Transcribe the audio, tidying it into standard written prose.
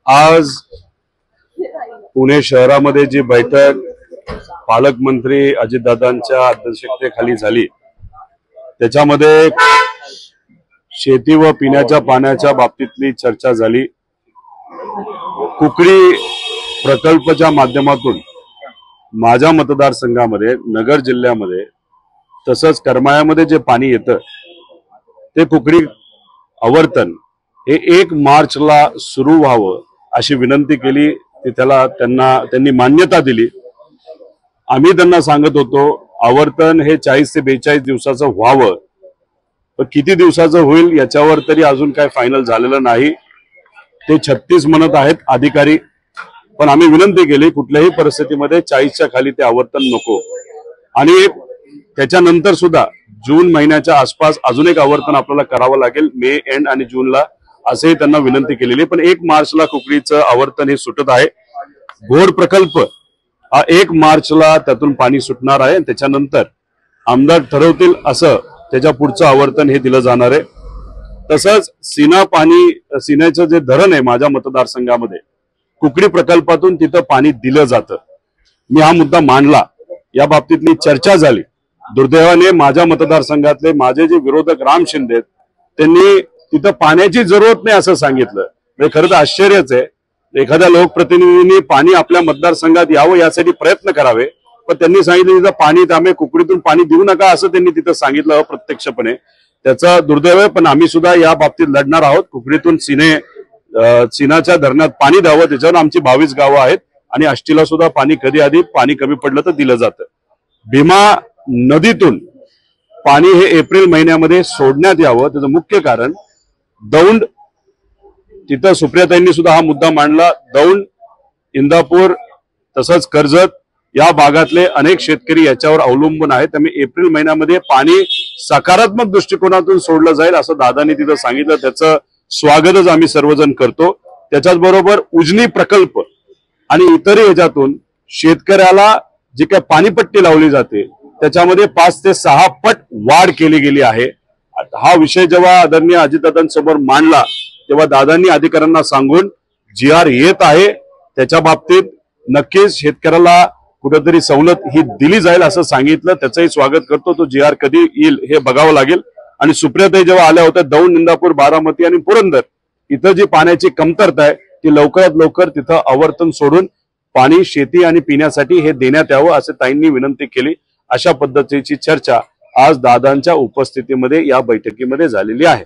आज पुणे शहरामध्ये जी बैठक पालकमंत्री अजितदादांच्या अध्यक्षतेखाली झाली त्याच्यामध्ये शेती व पिण्याच्या पाण्याच्या बाबतीतली चर्चा झाली। कुकडी प्रकल्पाच्या माध्यमातून माझ्या मतदारसंघामध्ये नगर जिल्ह्यामध्ये तसंच करमाळ्यामध्ये जे पाणी येतं ते कुकडी आवर्तन हे 1 मार्चला सुरू व्हावं अशी विनंती केली। त्यांनी मान्यता दिली। आम्ही त्यांना सांगत होतो आवर्तन हे 40 ते 42 दिवसाचं व्हावं, पण किती दिवसाचं होईल याच्यावर तरी अजून काय फायनल झालेलं नाही। ते 36 म्हणत आहेत अधिकारी, पण आम्ही विनंती केली कुठल्याही परिस्थितीमध्ये 40च्या खाली ते आवर्तन नको। आणि त्याच्यानंतर सुद्धा जून महिन्याच्या आसपास अजून एक आवर्तन आपल्याला करावं लागेल, मे एंड आणि जूनला, असेही त्यांना विनंती केलेली। पण 1 मार्चला कुकडीचं आवर्तन हे सुटत आहे। घोड प्रकल्प हा 1 मार्चला त्यातून पाणी सुटणार आहे। त्याच्यानंतर आमदार ठरवतील असं त्याच्या पुढचं आवर्तन हे दिलं जाणार आहे। तसंच सिन्याचं जे धरण आहे माझ्या मतदारसंघामध्ये कुकडी प्रकल्पातून तिथं पाणी दिलं जातं। मी हा मुद्दा मांडला, या बाबतीतली चर्चा झाली। दुर्दैवाने माझ्या मतदारसंघातले माझे जे विरोधक राम शिंदे त्यांनी तिथं पाण्याची जरूरत नाही असं सांगितलं। म्हणजे खरं तर आश्चर्यच आहे, एखाद्या लोकप्रतिनिधींनी पाणी आपल्या मतदारसंघात यावं यासाठी प्रयत्न करावे, पण त्यांनी सांगितलं तिथं पाणी त्यामुळे कुकडीतून पाणी देऊ नका असं त्यांनी तिथं सांगितलं अप्रत्यक्षपणे। त्याचा दुर्दैव आहे, पण आम्ही सुद्धा या बाबतीत लढणार आहोत। कुकडीतून सिन्याच्या धरणात पाणी द्यावं, त्याच्यावर आमची 22 गावं आहेत आणि आष्टीला सुद्धा पाणी कधी आधी पाणी कमी पडलं तर दिलं जातं। भीमा नदीतून पाणी हे एप्रिल महिन्यामध्ये सोडण्यात यावं, त्याचं मुख्य कारण दौंड, तिथं सुप्रियाताईंनी सुद्धा हा मुद्दा मांडला। दौंड, इंदापूर तसंच कर्जत या भागातले अनेक शेतकरी याच्यावर अवलंबून आहेत। त्यामुळे एप्रिल महिन्यामध्ये पाणी सकारात्मक दृष्टिकोनातून सोडलं जाईल असं दादांनी तिथं सांगितलं। त्याचं स्वागतच आम्ही सर्वजण करतो। त्याच्याच बरोबर उजनी प्रकल्प आणि इतरही ह्याच्यातून शेतकऱ्याला जी काय पाणीपट्टी लावली जाते त्याच्यामध्ये 5 ते 6 पट वाढ केली गेली आहे। हा विषय जेव्हा आदरणीय अजितदादांसमोर मांडला तेव्हा दादांनी अधिकाऱ्यांना सांगून GR येत आहे, त्याच्या बाबतीत नक्कीच शेतकऱ्याला कुठेतरी सवलत ही दिली जाईल असं सांगितलं। त्याचंही स्वागत करतो। तो GR कधी येईल हे बघावं लागेल। आणि सुप्रियाताई जेव्हा आल्या होत्या दौंड, इंदापूर, बारामती आणि पुरंदर इथं जी पाण्याची कमतरता आहे ती लवकरात लवकर तिथं आवर्तन सोडून पाणी शेती आणि पिण्यासाठी हे देण्यात यावं असं ताईंनी विनंती केली। अशा पद्धतीची चर्चा आज दादांच्या उपस्थितीमध्ये या बैठकीमध्ये झालेली आहे।